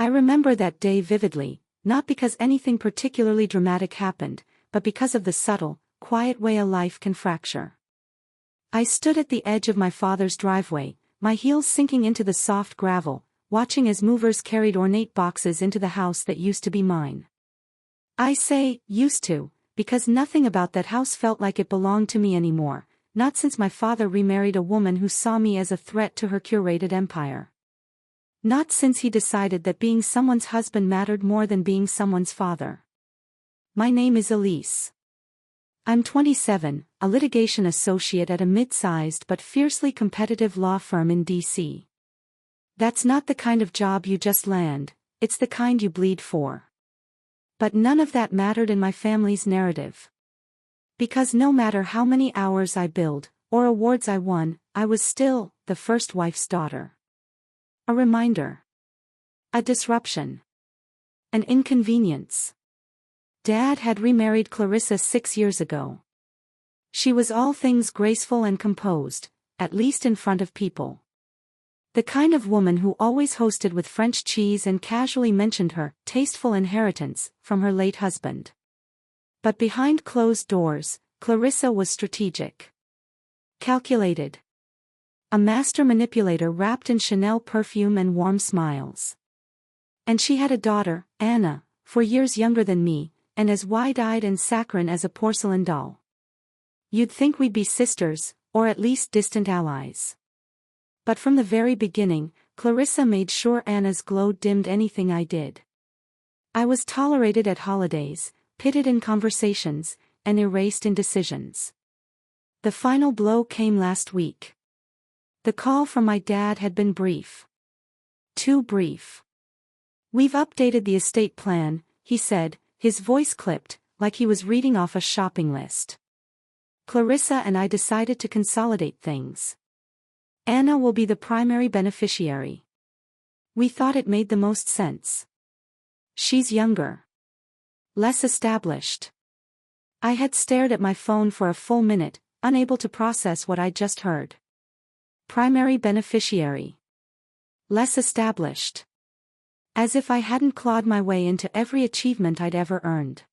I remember that day vividly, not because anything particularly dramatic happened, but because of the subtle, quiet way a life can fracture. I stood at the edge of my father's driveway, my heels sinking into the soft gravel, watching as movers carried ornate boxes into the house that used to be mine. I say, used to, because nothing about that house felt like it belonged to me anymore, not since my father remarried a woman who saw me as a threat to her curated empire. Not since he decided that being someone's husband mattered more than being someone's father. My name is Elise. I'm 27, a litigation associate at a mid-sized but fiercely competitive law firm in D.C. That's not the kind of job you just land, it's the kind you bleed for. But none of that mattered in my family's narrative. Because no matter how many hours I billed, or awards I won, I was still the first wife's daughter. A reminder. A disruption. An inconvenience. Dad had remarried Clarissa 6 years ago. She was all things graceful and composed, at least in front of people. The kind of woman who always hosted with French cheese and casually mentioned her tasteful inheritance from her late husband. But behind closed doors, Clarissa was strategic. Calculated. A master manipulator wrapped in Chanel perfume and warm smiles. And she had a daughter, Anna, 4 years younger than me, and as wide-eyed and saccharine as a porcelain doll. You'd think we'd be sisters, or at least distant allies. But from the very beginning, Clarissa made sure Anna's glow dimmed anything I did. I was tolerated at holidays, pitted in conversations, and erased in decisions. The final blow came last week. The call from my dad had been brief. Too brief. "We've updated the estate plan," he said, his voice clipped, like he was reading off a shopping list. "Clarissa and I decided to consolidate things. Anna will be the primary beneficiary. We thought it made the most sense. She's younger. Less established." I had stared at my phone for a full minute, unable to process what I'd just heard. Primary beneficiary. Less established. As if I hadn't clawed my way into every achievement I'd ever earned.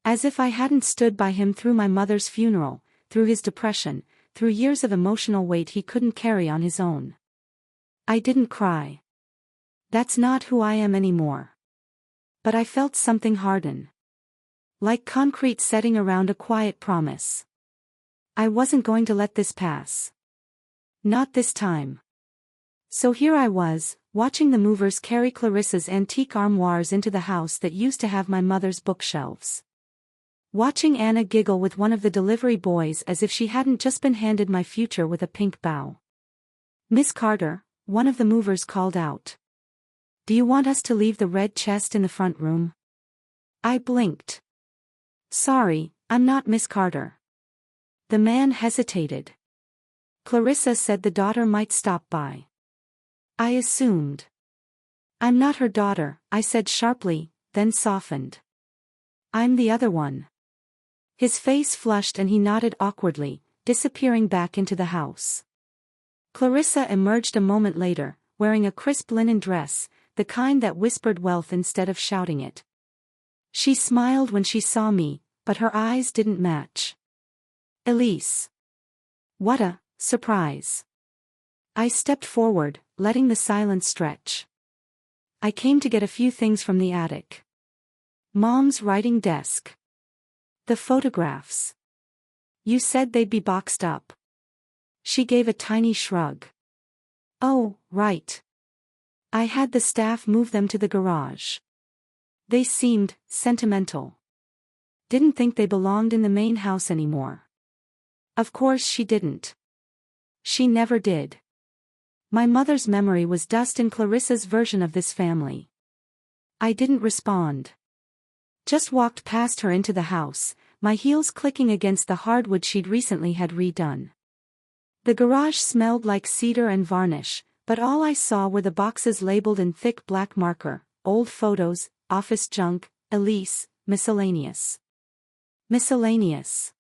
As if I hadn't stood by him through my mother's funeral, through his depression, through years of emotional weight he couldn't carry on his own. I didn't cry. That's not who I am anymore. But I felt something harden. Like concrete setting around a quiet promise. I wasn't going to let this pass. Not this time. So here I was, watching the movers carry Clarissa's antique armoires into the house that used to have my mother's bookshelves. Watching Anna giggle with one of the delivery boys as if she hadn't just been handed my future with a pink bow. "Miss Carter," one of the movers called out. "Do you want us to leave the red chest in the front room?" I blinked. "Sorry, I'm not Miss Carter." The man hesitated. "Clarissa said the daughter might stop by." I assumed. "I'm not her daughter," I said sharply, then softened. "I'm the other one." His face flushed and he nodded awkwardly, disappearing back into the house. Clarissa emerged a moment later, wearing a crisp linen dress, the kind that whispered wealth instead of shouting it. She smiled when she saw me, but her eyes didn't match. "Elise." "What a surprise." I stepped forward, letting the silence stretch. "I came to get a few things from the attic. Mom's writing desk. The photographs. You said they'd be boxed up." She gave a tiny shrug. "Oh, right. I had the staff move them to the garage. They seemed sentimental. Didn't think they belonged in the main house anymore." Of course she didn't. She never did. My mother's memory was dust in Clarissa's version of this family. I didn't respond. Just walked past her into the house, my heels clicking against the hardwood she'd recently had redone. The garage smelled like cedar and varnish, but all I saw were the boxes labeled in thick black marker: old photos, office junk, Elise, miscellaneous. Miscellaneous.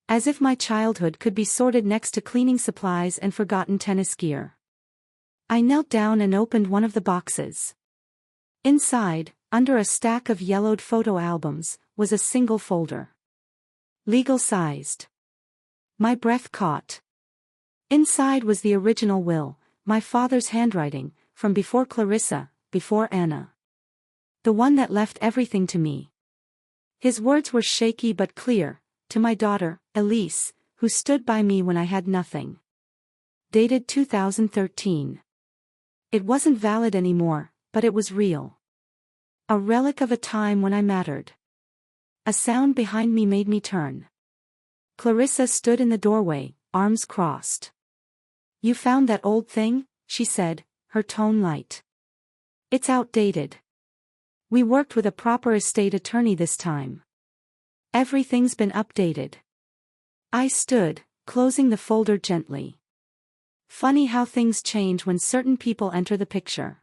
As if my childhood could be sorted next to cleaning supplies and forgotten tennis gear. I knelt down and opened one of the boxes. Inside, under a stack of yellowed photo albums, was a single folder. Legal-sized. My breath caught. Inside was the original will, my father's handwriting, from before Clarissa, before Anna. The one that left everything to me. His words were shaky but clear, to my daughter, Elise, who stood by me when I had nothing. Dated 2013. It wasn't valid anymore, but it was real. A relic of a time when I mattered. A sound behind me made me turn. Clarissa stood in the doorway, arms crossed. "You found that old thing?" she said, her tone light. "It's outdated. We worked with a proper estate attorney this time. Everything's been updated." I stood, closing the folder gently. Funny how things change when certain people enter the picture.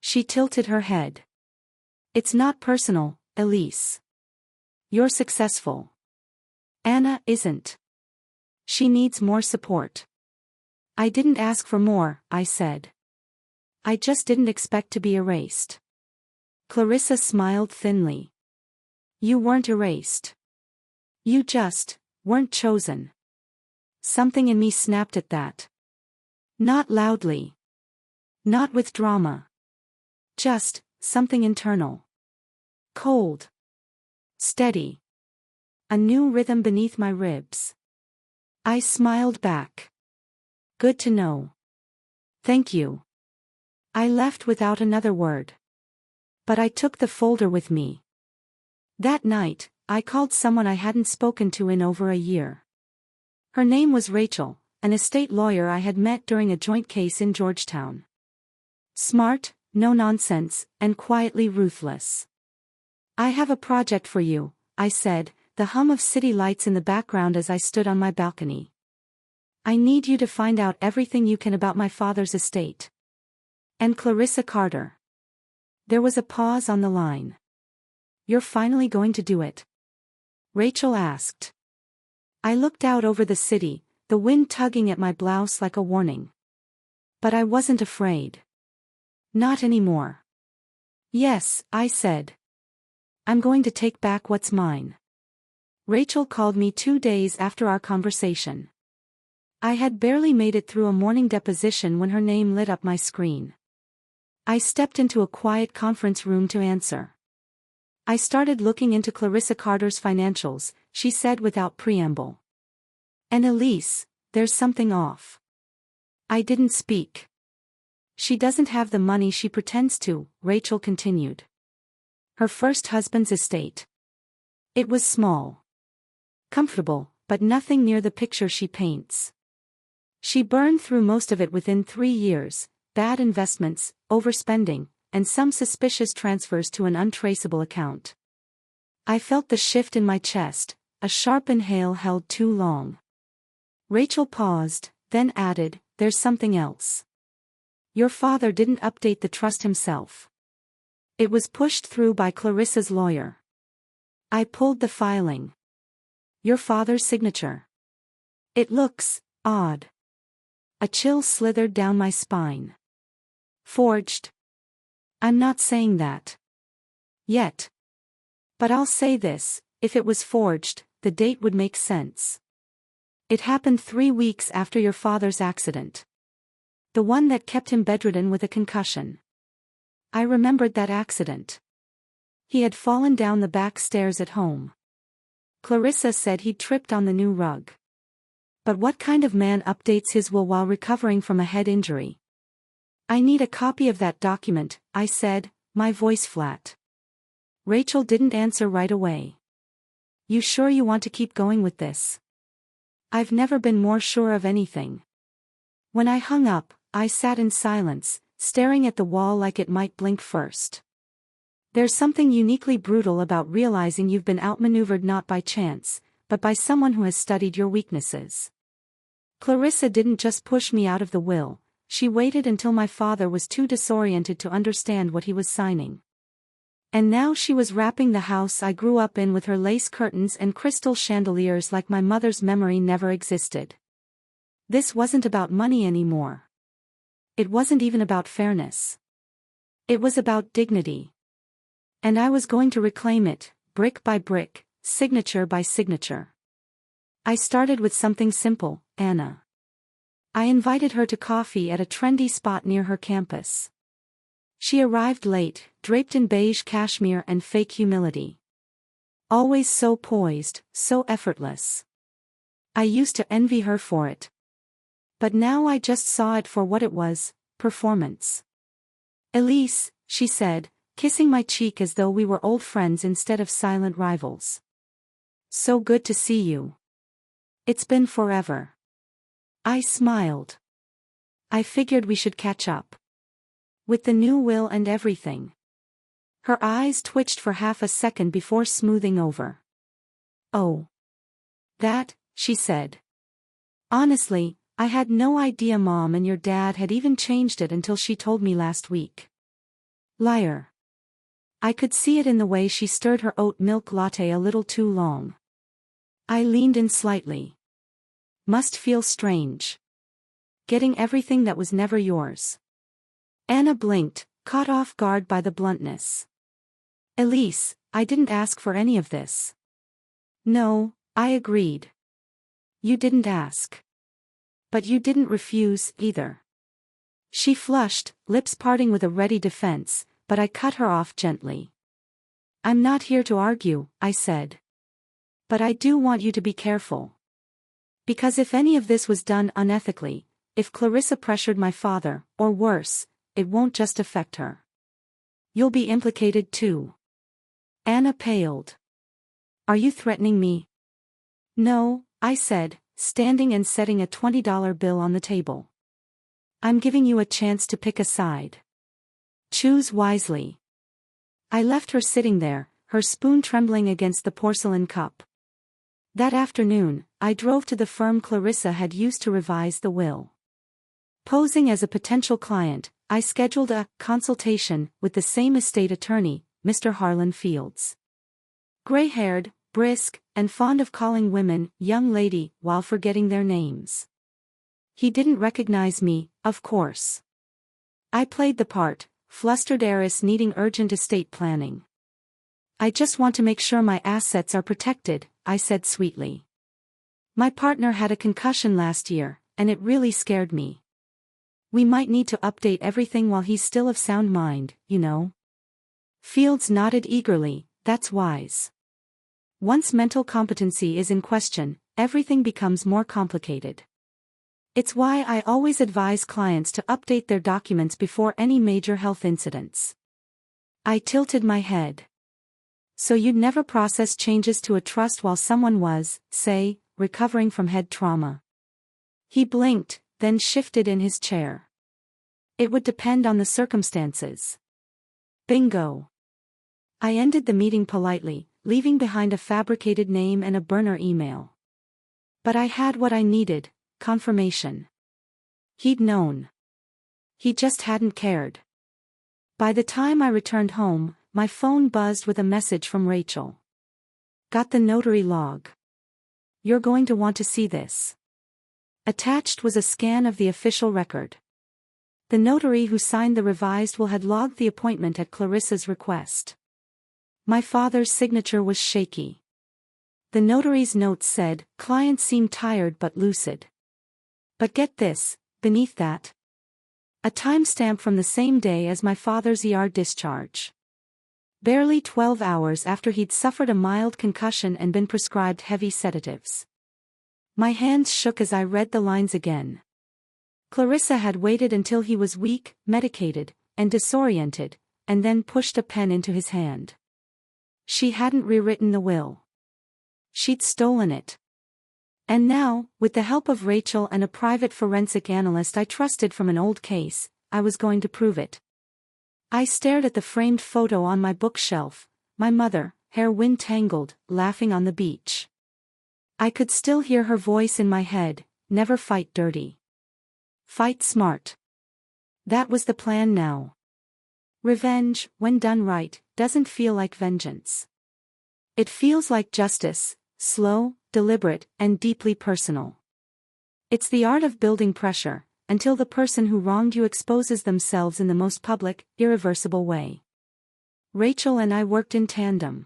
She tilted her head. "It's not personal, Elise. You're successful. Anna isn't. She needs more support." "I didn't ask for more," I said. "I just didn't expect to be erased." Clarissa smiled thinly. "You weren't erased. You just weren't chosen." Something in me snapped at that. Not loudly. Not with drama. Just something internal. Cold. Steady. A new rhythm beneath my ribs. I smiled back. "Good to know. Thank you." I left without another word. But I took the folder with me. That night, I called someone I hadn't spoken to in over a year. Her name was Rachel, an estate lawyer I had met during a joint case in Georgetown. Smart, no nonsense, and quietly ruthless. "I have a project for you," I said, the hum of city lights in the background as I stood on my balcony. "I need you to find out everything you can about my father's estate. And Clarissa Carter." There was a pause on the line. "You're finally going to do it?" Rachel asked. I looked out over the city, the wind tugging at my blouse like a warning. But I wasn't afraid. Not anymore. "Yes," I said. "I'm going to take back what's mine." Rachel called me 2 days after our conversation. I had barely made it through a morning deposition when her name lit up my screen. I stepped into a quiet conference room to answer. "I started looking into Clarissa Carter's financials," she said without preamble. "And Elise, there's something off." I didn't speak. "She doesn't have the money she pretends to," Rachel continued. "Her first husband's estate. It was small. Comfortable, but nothing near the picture she paints. She burned through most of it within 3 years, bad investments, overspending, and some suspicious transfers to an untraceable account." I felt the shift in my chest, a sharp inhale held too long. Rachel paused, then added, "There's something else. Your father didn't update the trust himself. It was pushed through by Clarissa's lawyer." I pulled the filing. "Your father's signature. It looks odd." A chill slithered down my spine. "Forged?" "I'm not saying that. Yet. But I'll say this, if it was forged, the date would make sense. It happened 3 weeks after your father's accident. The one that kept him bedridden with a concussion." I remembered that accident. He had fallen down the back stairs at home. Clarissa said he'd tripped on the new rug. But what kind of man updates his will while recovering from a head injury? "I need a copy of that document," I said, my voice flat. Rachel didn't answer right away. "You sure you want to keep going with this?" "I've never been more sure of anything." When I hung up, I sat in silence, staring at the wall like it might blink first. There's something uniquely brutal about realizing you've been outmaneuvered not by chance, but by someone who has studied your weaknesses. Clarissa didn't just push me out of the will, she waited until my father was too disoriented to understand what he was signing. And now she was wrapping the house I grew up in with her lace curtains and crystal chandeliers like my mother's memory never existed. This wasn't about money anymore. It wasn't even about fairness. It was about dignity. And I was going to reclaim it, brick by brick, signature by signature. I started with something simple, Anna. I invited her to coffee at a trendy spot near her campus. She arrived late, draped in beige cashmere and fake humility. Always so poised, so effortless. I used to envy her for it. But now I just saw it for what it was, performance. "Elise," she said, kissing my cheek as though we were old friends instead of silent rivals. "So good to see you. It's been forever." I smiled. I figured we should catch up. With the new will and everything. Her eyes twitched for half a second before smoothing over. "Oh. That," she said. "Honestly, I had no idea Mom and your dad had even changed it until she told me last week." Liar. I could see it in the way she stirred her oat milk latte a little too long. I leaned in slightly. "Must feel strange. Getting everything that was never yours." Anna blinked, caught off guard by the bluntness. "Elise, I didn't ask for any of this." "No," I agreed. "You didn't ask. But you didn't refuse, either." She flushed, lips parting with a ready defense, but I cut her off gently. "I'm not here to argue," I said. "But I do want you to be careful. Because if any of this was done unethically, if Clarissa pressured my father, or worse, it won't just affect her. You'll be implicated too." Anna paled. "Are you threatening me?" "No," I said, standing and setting a $20 bill on the table. "I'm giving you a chance to pick a side. Choose wisely." I left her sitting there, her spoon trembling against the porcelain cup. That afternoon, I drove to the firm Clarissa had used to revise the will. Posing as a potential client, I scheduled a consultation with the same estate attorney, Mr. Harlan Fields. Gray-haired, brisk, and fond of calling women young lady while forgetting their names. He didn't recognize me, of course. I played the part, flustered heiress needing urgent estate planning. "I just want to make sure my assets are protected," I said sweetly. "My partner had a concussion last year, and it really scared me. We might need to update everything while he's still of sound mind, you know." Fields nodded eagerly. "That's wise. Once mental competency is in question, everything becomes more complicated. It's why I always advise clients to update their documents before any major health incidents." I tilted my head. "So you'd never process changes to a trust while someone was, say, recovering from head trauma?" He blinked, then shifted in his chair. "It would depend on the circumstances." Bingo. I ended the meeting politely, leaving behind a fabricated name and a burner email. But I had what I needed, confirmation. He'd known. He just hadn't cared. By the time I returned home, my phone buzzed with a message from Rachel. "Got the notary log. You're going to want to see this." Attached was a scan of the official record. The notary who signed the revised will had logged the appointment at Clarissa's request. My father's signature was shaky. The notary's notes said, "Client seemed tired but lucid." But get this, beneath that. A timestamp from the same day as my father's ER discharge. Barely 12 hours after he'd suffered a mild concussion and been prescribed heavy sedatives. My hands shook as I read the lines again. Clarissa had waited until he was weak, medicated, and disoriented, and then pushed a pen into his hand. She hadn't rewritten the will. She'd stolen it. And now, with the help of Rachel and a private forensic analyst I trusted from an old case, I was going to prove it. I stared at the framed photo on my bookshelf, my mother, hair wind-tangled, laughing on the beach. I could still hear her voice in my head, "Never fight dirty. Fight smart." That was the plan now. Revenge, when done right, doesn't feel like vengeance. It feels like justice, slow, deliberate, and deeply personal. It's the art of building pressure, until the person who wronged you exposes themselves in the most public, irreversible way. Rachel and I worked in tandem.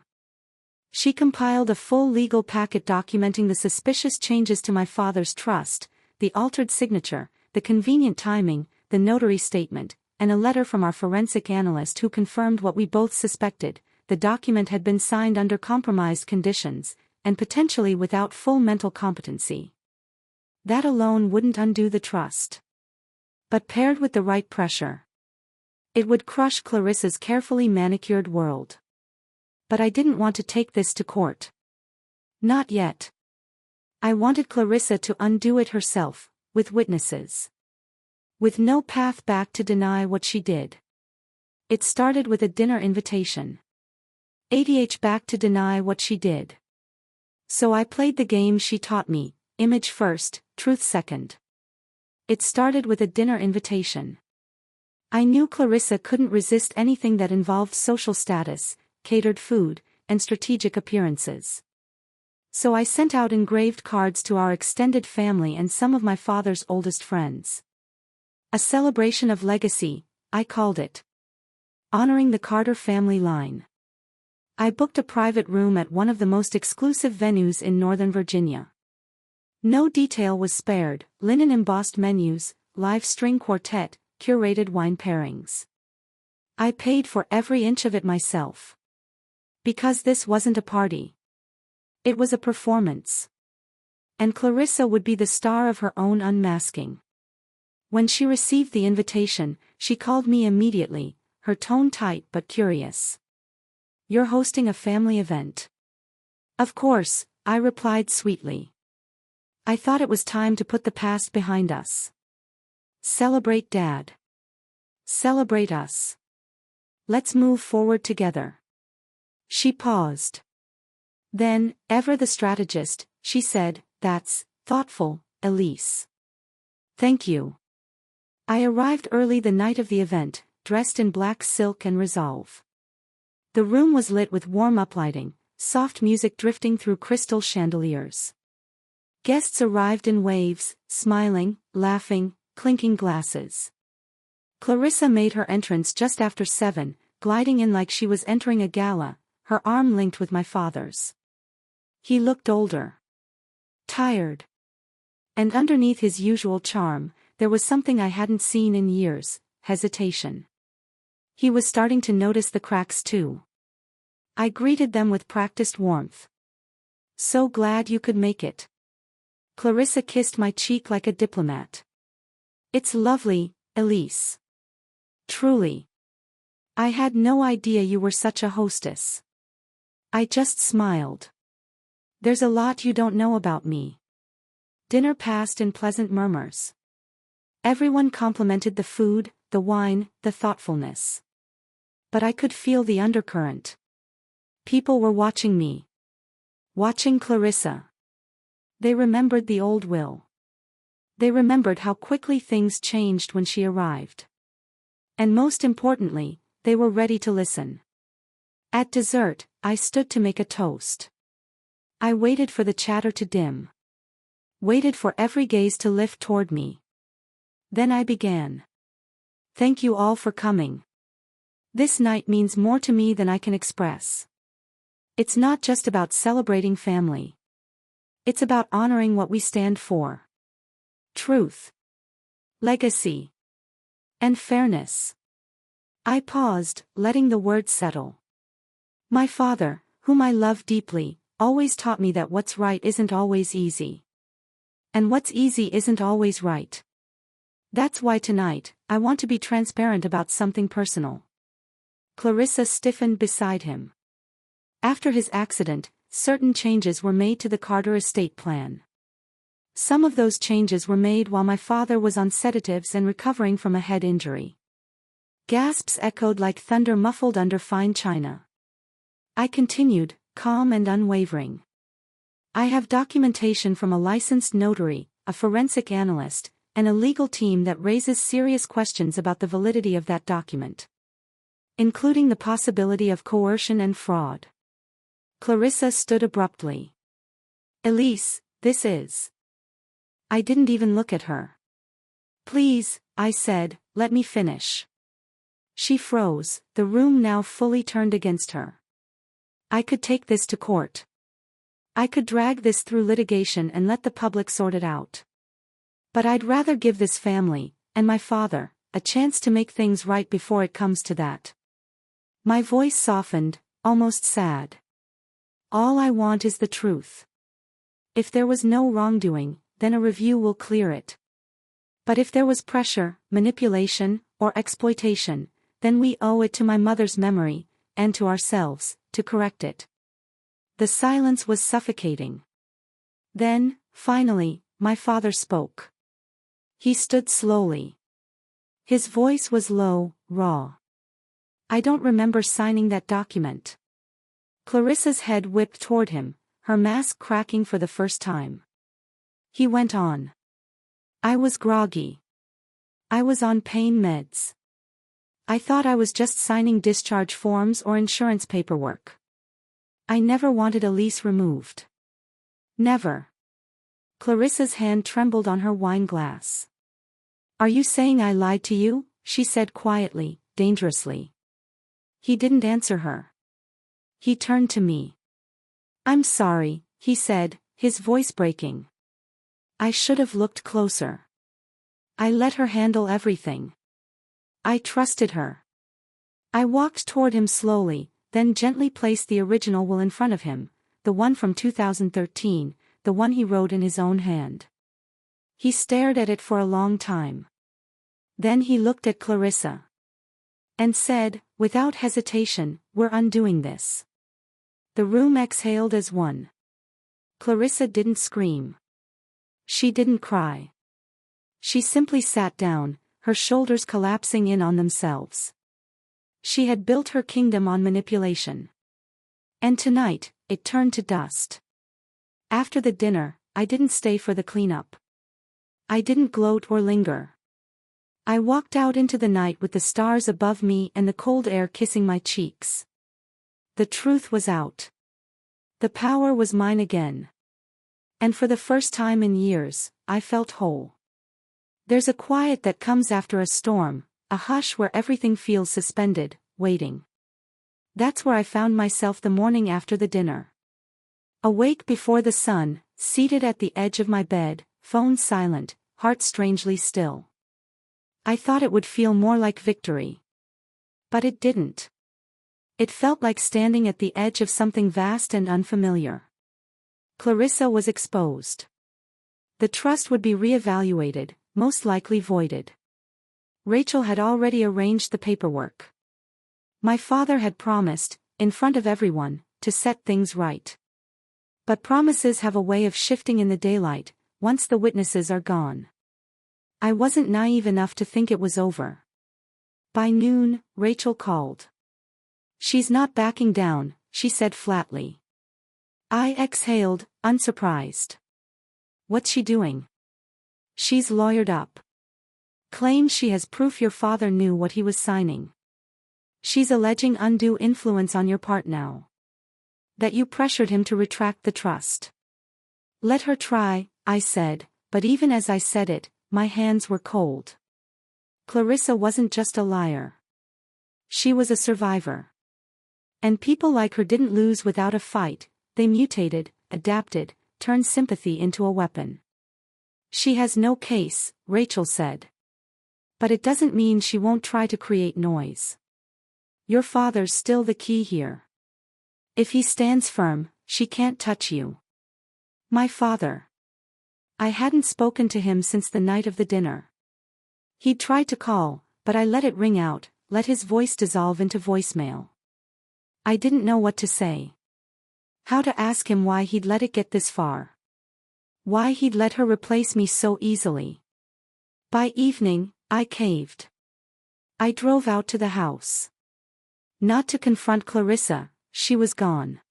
She compiled a full legal packet documenting the suspicious changes to my father's trust, the altered signature, the convenient timing, the notary statement, and a letter from our forensic analyst who confirmed what we both suspected: the document had been signed under compromised conditions, and potentially without full mental competency. That alone wouldn't undo the trust. But paired with the right pressure, it would crush Clarissa's carefully manicured world. But I didn't want to take this to court. Not yet. I wanted Clarissa to undo it herself, with witnesses. With no path back to deny what she did. It started with a dinner invitation. Back to deny what she did. So I played the game she taught me: image first, truth second. It started with a dinner invitation. I knew Clarissa couldn't resist anything that involved social status, catered food, and strategic appearances. So I sent out engraved cards to our extended family and some of my father's oldest friends. A celebration of legacy, I called it. Honoring the Carter family line. I booked a private room at one of the most exclusive venues in Northern Virginia. No detail was spared: linen embossed menus, live string quartet, curated wine pairings. I paid for every inch of it myself. Because this wasn't a party. It was a performance. And Clarissa would be the star of her own unmasking. When she received the invitation, she called me immediately, her tone tight but curious. "You're hosting a family event?" "Of course," I replied sweetly. I thought it was time to put the past behind us. Celebrate Dad. Celebrate us. Let's move forward together. She paused. Then, ever the strategist, she said, "That's thoughtful, Elise. Thank you." I arrived early the night of the event, dressed in black silk and resolve. The room was lit with warm uplighting, soft music drifting through crystal chandeliers. Guests arrived in waves, smiling, laughing, clinking glasses. Clarissa made her entrance just after 7, gliding in like she was entering a gala, her arm linked with my father's. He looked older. Tired. And underneath his usual charm, there was something I hadn't seen in years: hesitation. He was starting to notice the cracks too. I greeted them with practiced warmth. "So glad you could make it." Clarissa kissed my cheek like a diplomat. "It's lovely, Elise. Truly. I had no idea you were such a hostess." I just smiled. "There's a lot you don't know about me." Dinner passed in pleasant murmurs. Everyone complimented the food, the wine, the thoughtfulness. But I could feel the undercurrent. People were watching me. Watching Clarissa. They remembered the old Will. They remembered how quickly things changed when she arrived. And most importantly, they were ready to listen. At dessert, I stood to make a toast. I waited for the chatter to dim. Waited for every gaze to lift toward me. Then I began. "Thank you all for coming. This night means more to me than I can express. It's not just about celebrating family. It's about honoring what we stand for. Truth. Legacy. And fairness." I paused, letting the words settle. My father, whom I love deeply, always taught me that what's right isn't always easy. And what's easy isn't always right. That's why tonight, I want to be transparent about something personal. Clarissa stiffened beside him. After his accident, certain changes were made to the Carter estate plan. Some of those changes were made while my father was on sedatives and recovering from a head injury. Gasps echoed like thunder muffled under fine china. I continued, calm and unwavering. "I have documentation from a licensed notary, a forensic analyst, and a legal team that raises serious questions about the validity of that document. Including the possibility of coercion and fraud." Clarissa stood abruptly. "Elise, this is..." I didn't even look at her. Please, I said, let me finish. She froze, the room now fully turned against her. I could take this to court. I could drag this through litigation and let the public sort it out. But I'd rather give this family, and my father, a chance to make things right before it comes to that. My voice softened, almost sad. All I want is the truth. If there was no wrongdoing, then a review will clear it. But if there was pressure, manipulation, or exploitation, then we owe it to my mother's memory, and to ourselves, to correct it. The silence was suffocating. Then, finally, my father spoke. He stood slowly. His voice was low, raw. I don't remember signing that document. Clarissa's head whipped toward him, her mask cracking for the first time. He went on. I was groggy. I was on pain meds. I thought I was just signing discharge forms or insurance paperwork. I never wanted a lease removed. Never. Clarissa's hand trembled on her wine glass. Are you saying I lied to you? She said quietly, dangerously. He didn't answer her. He turned to me. I'm sorry, he said, his voice breaking. I should have looked closer. I let her handle everything. I trusted her. I walked toward him slowly, then gently placed the original will in front of him, the one from 2013, the one he wrote in his own hand. He stared at it for a long time. Then he looked at Clarissa. And said, without hesitation, we're undoing this. The room exhaled as one. Clarissa didn't scream. She didn't cry. She simply sat down, her shoulders collapsing in on themselves. She had built her kingdom on manipulation. And tonight, it turned to dust. After the dinner, I didn't stay for the cleanup. I didn't gloat or linger. I walked out into the night with the stars above me and the cold air kissing my cheeks. The truth was out. The power was mine again. And for the first time in years, I felt whole. There's a quiet that comes after a storm, a hush where everything feels suspended, waiting. That's where I found myself the morning after the dinner. Awake before the sun, seated at the edge of my bed, phone silent, heart strangely still. I thought it would feel more like victory. But it didn't. It felt like standing at the edge of something vast and unfamiliar. Clarissa was exposed. The trust would be reevaluated, most likely voided. Rachel had already arranged the paperwork. My father had promised, in front of everyone, to set things right. But promises have a way of shifting in the daylight, once the witnesses are gone. I wasn't naive enough to think it was over. By noon, Rachel called. She's not backing down, she said flatly. I exhaled, unsurprised. What's she doing? She's lawyered up. Claims she has proof your father knew what he was signing. She's alleging undue influence on your part now. That you pressured him to retract the trust. Let her try, I said, but even as I said it, my hands were cold. Clarissa wasn't just a liar. She was a survivor. And people like her didn't lose without a fight, they mutated, adapted, turned sympathy into a weapon. She has no case, Rachel said. But it doesn't mean she won't try to create noise. Your father's still the key here. If he stands firm, she can't touch you. My father. I hadn't spoken to him since the night of the dinner. He'd tried to call, but I let it ring out, let his voice dissolve into voicemail. I didn't know what to say. How to ask him why he'd let it get this far. Why he'd let her replace me so easily. By evening, I caved. I drove out to the house. Not to confront Clarissa, she was gone.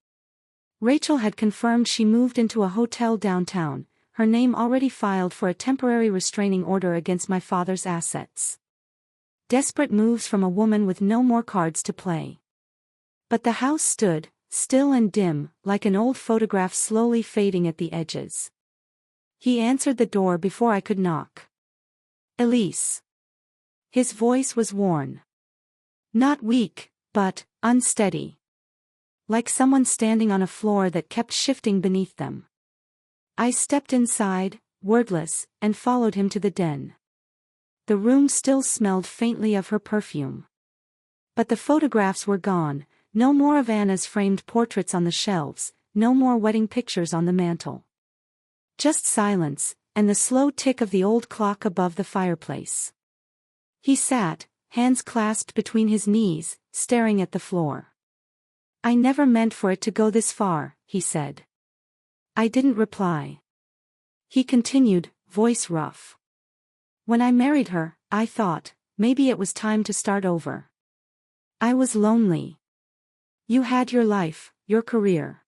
Rachel had confirmed she moved into a hotel downtown, her name already filed for a temporary restraining order against my father's assets. Desperate moves from a woman with no more cards to play. But the house stood, still and dim, like an old photograph slowly fading at the edges. He answered the door before I could knock. Elise. His voice was worn. Not weak, but unsteady. Like someone standing on a floor that kept shifting beneath them. I stepped inside, wordless, and followed him to the den. The room still smelled faintly of her perfume. But the photographs were gone, no more of Anna's framed portraits on the shelves, no more wedding pictures on the mantel. Just silence, and the slow tick of the old clock above the fireplace. He sat, hands clasped between his knees, staring at the floor. I never meant for it to go this far, he said. I didn't reply. He continued, voice rough. When I married her, I thought, maybe it was time to start over. I was lonely. You had your life, your career.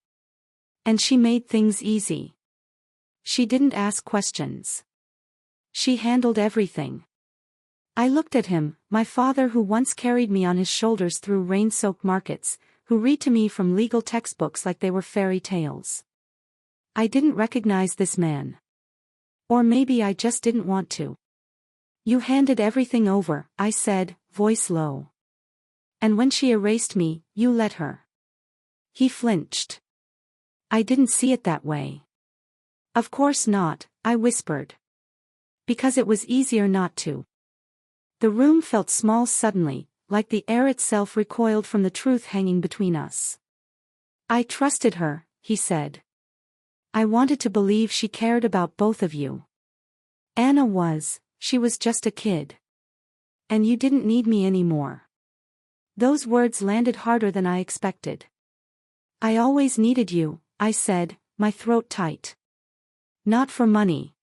And she made things easy. She didn't ask questions. She handled everything. I looked at him, my father who once carried me on his shoulders through rain-soaked markets, who read to me from legal textbooks like they were fairy tales. I didn't recognize this man. Or maybe I just didn't want to. You handed everything over, I said, voice low. And when she erased me, you let her. He flinched. I didn't see it that way. Of course not, I whispered. Because it was easier not to. The room felt small suddenly, like the air itself recoiled from the truth hanging between us. I trusted her, he said. I wanted to believe she cared about both of you. Anna was, she was just a kid. And you didn't need me anymore. Those words landed harder than I expected. I always needed you, I said, my throat tight. Not for money.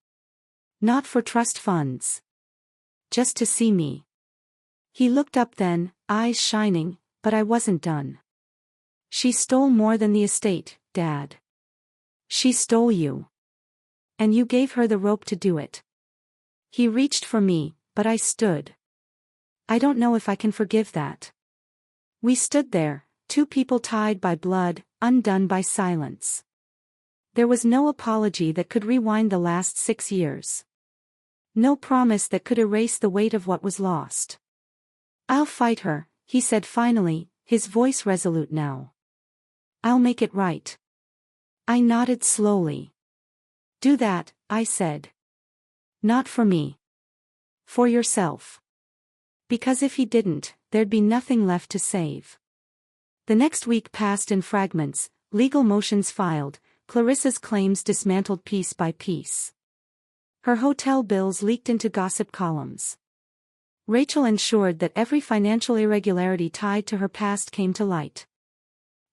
Not for trust funds. Just to see me. He looked up then, eyes shining, but I wasn't done. She stole more than the estate, Dad. She stole you. And you gave her the rope to do it. He reached for me, but I stood. I don't know if I can forgive that. We stood there, two people tied by blood, undone by silence. There was no apology that could rewind the last 6 years. No promise that could erase the weight of what was lost. I'll fight her, he said finally, his voice resolute now. I'll make it right. I nodded slowly. Do that, I said. Not for me. For yourself. Because if he didn't, there'd be nothing left to save. The next week passed in fragments, legal motions filed, Clarissa's claims dismantled piece by piece. Her hotel bills leaked into gossip columns. Rachel ensured that every financial irregularity tied to her past came to light.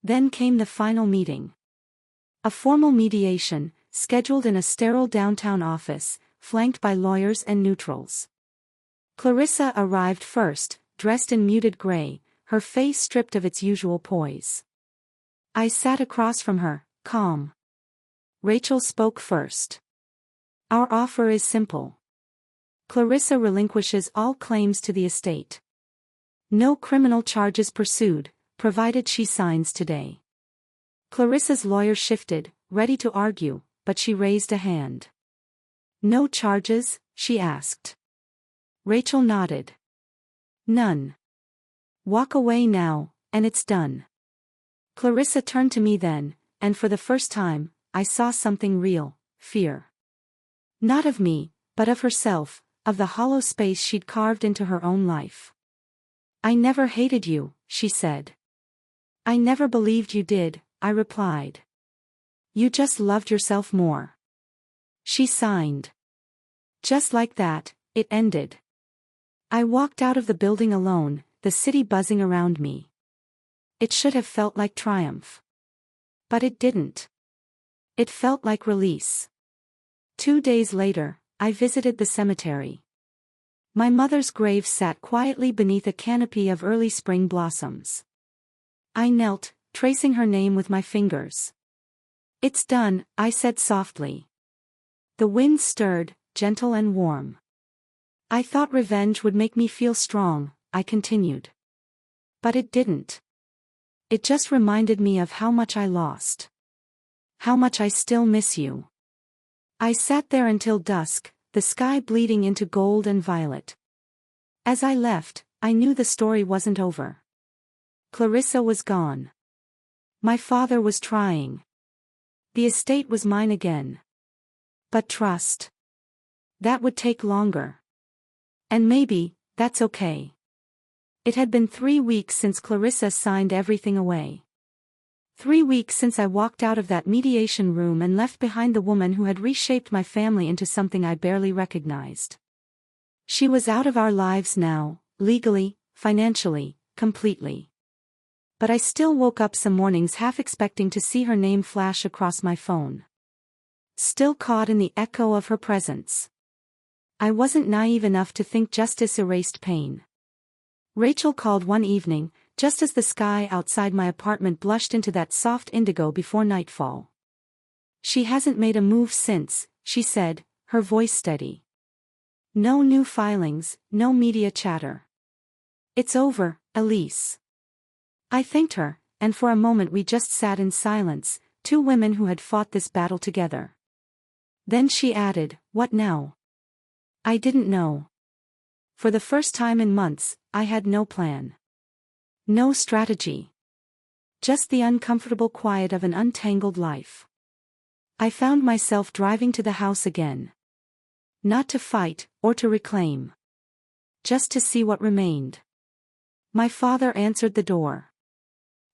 Then came the final meeting. A formal mediation, scheduled in a sterile downtown office, flanked by lawyers and neutrals. Clarissa arrived first, dressed in muted gray, her face stripped of its usual poise. I sat across from her, calm. Rachel spoke first. Our offer is simple. Clarissa relinquishes all claims to the estate. No criminal charges pursued, provided she signs today. Clarissa's lawyer shifted, ready to argue, but she raised a hand. No charges, she asked. Rachel nodded. None. Walk away now, and it's done. Clarissa turned to me then, and for the first time, I saw something real, fear. Not of me, but of herself, of the hollow space she'd carved into her own life. I never hated you, she said. I never believed you did, I replied. You just loved yourself more. She signed. Just like that, it ended. I walked out of the building alone, the city buzzing around me. It should have felt like triumph. But it didn't. It felt like release. 2 days later, I visited the cemetery. My mother's grave sat quietly beneath a canopy of early spring blossoms. I knelt, tracing her name with my fingers. It's done, I said softly. The wind stirred, gentle and warm. I thought revenge would make me feel strong, I continued. But it didn't. It just reminded me of how much I lost. How much I still miss you. I sat there until dusk, the sky bleeding into gold and violet. As I left, I knew the story wasn't over. Clarissa was gone. My father was trying. The estate was mine again. But trust. That would take longer. And maybe, that's okay. It had been 3 weeks since Clarissa signed everything away. 3 weeks since I walked out of that mediation room and left behind the woman who had reshaped my family into something I barely recognized. She was out of our lives now, legally, financially, completely. But I still woke up some mornings half expecting to see her name flash across my phone. Still caught in the echo of her presence. I wasn't naive enough to think justice erased pain. Rachel called one evening, just as the sky outside my apartment blushed into that soft indigo before nightfall. She hasn't made a move since, she said, her voice steady. No new filings, no media chatter. It's over, Elise. I thanked her, and for a moment we just sat in silence, two women who had fought this battle together. Then she added, "What now?" I didn't know. For the first time in months, I had no plan. No strategy. Just the uncomfortable quiet of an untangled life. I found myself driving to the house again. Not to fight, or to reclaim. Just to see what remained. My father answered the door.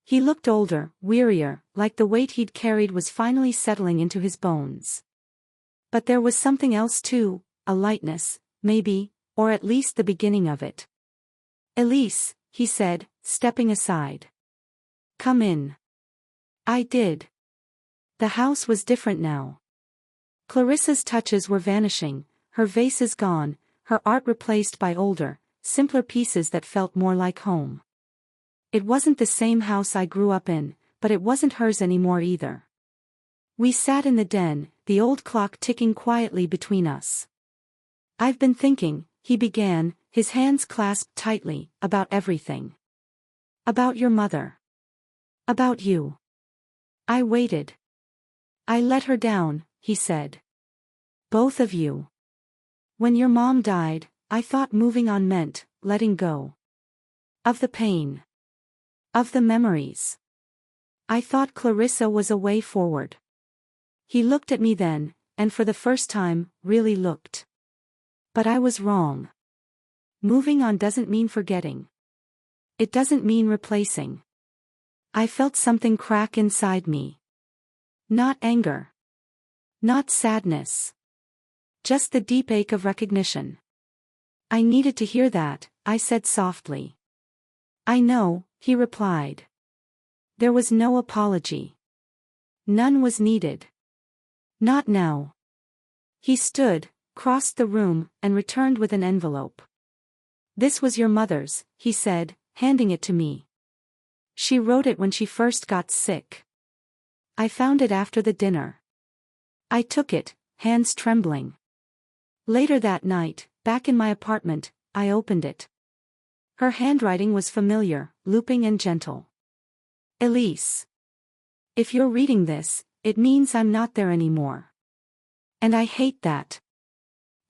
He looked older, wearier, like the weight he'd carried was finally settling into his bones. But there was something else too, a lightness, maybe, or at least the beginning of it. "Elise," he said, stepping aside. "Come in." I did. The house was different now. Clarissa's touches were vanishing, her vases gone, her art replaced by older, simpler pieces that felt more like home. It wasn't the same house I grew up in, but it wasn't hers anymore either. We sat in the den, the old clock ticking quietly between us. "I've been thinking," he began, his hands clasped tightly, "about everything. About your mother. About you." I waited. "I let her down," he said. "Both of you. When your mom died, I thought moving on meant letting go. Of the pain. Of the memories. I thought Clarissa was a way forward." He looked at me then, and for the first time, really looked. But I was wrong. Moving on doesn't mean forgetting. It doesn't mean replacing. I felt something crack inside me. Not anger. Not sadness. Just the deep ache of recognition. "I needed to hear that," I said softly. "I know," he replied. There was no apology. None was needed. Not now. He stood, crossed the room, and returned with an envelope. "This was your mother's," he said, handing it to me. "She wrote it when she first got sick. I found it after the dinner." I took it, hands trembling. Later that night, back in my apartment, I opened it. Her handwriting was familiar, looping and gentle. "Elise. If you're reading this, it means I'm not there anymore. And I hate that.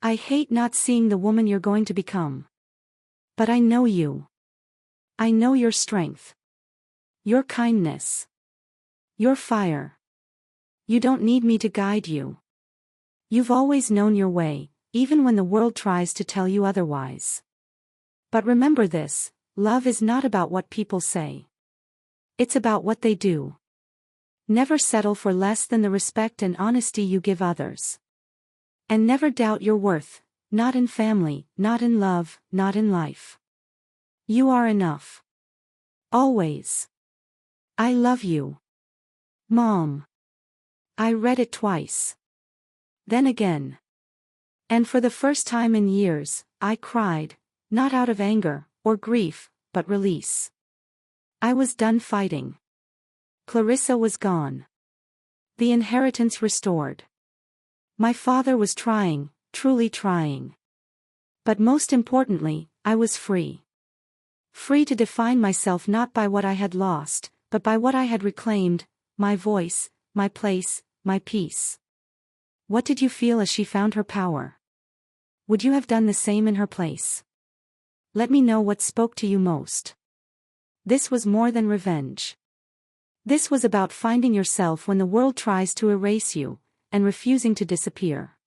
I hate not seeing the woman you're going to become. But I know you. I know your strength. Your kindness. Your fire. You don't need me to guide you. You've always known your way, even when the world tries to tell you otherwise. But remember this, love is not about what people say. It's about what they do. Never settle for less than the respect and honesty you give others. And never doubt your worth, not in family, not in love, not in life. You are enough. Always. I love you. Mom." I read it twice. Then again. And for the first time in years, I cried, not out of anger, or grief, but release. I was done fighting. Clarissa was gone. The inheritance restored. My father was trying, truly trying. But most importantly, I was free. Free to define myself not by what I had lost, but by what I had reclaimed, my voice, my place, my peace. What did you feel as she found her power? Would you have done the same in her place? Let me know what spoke to you most. This was more than revenge. This was about finding yourself when the world tries to erase you, and refusing to disappear.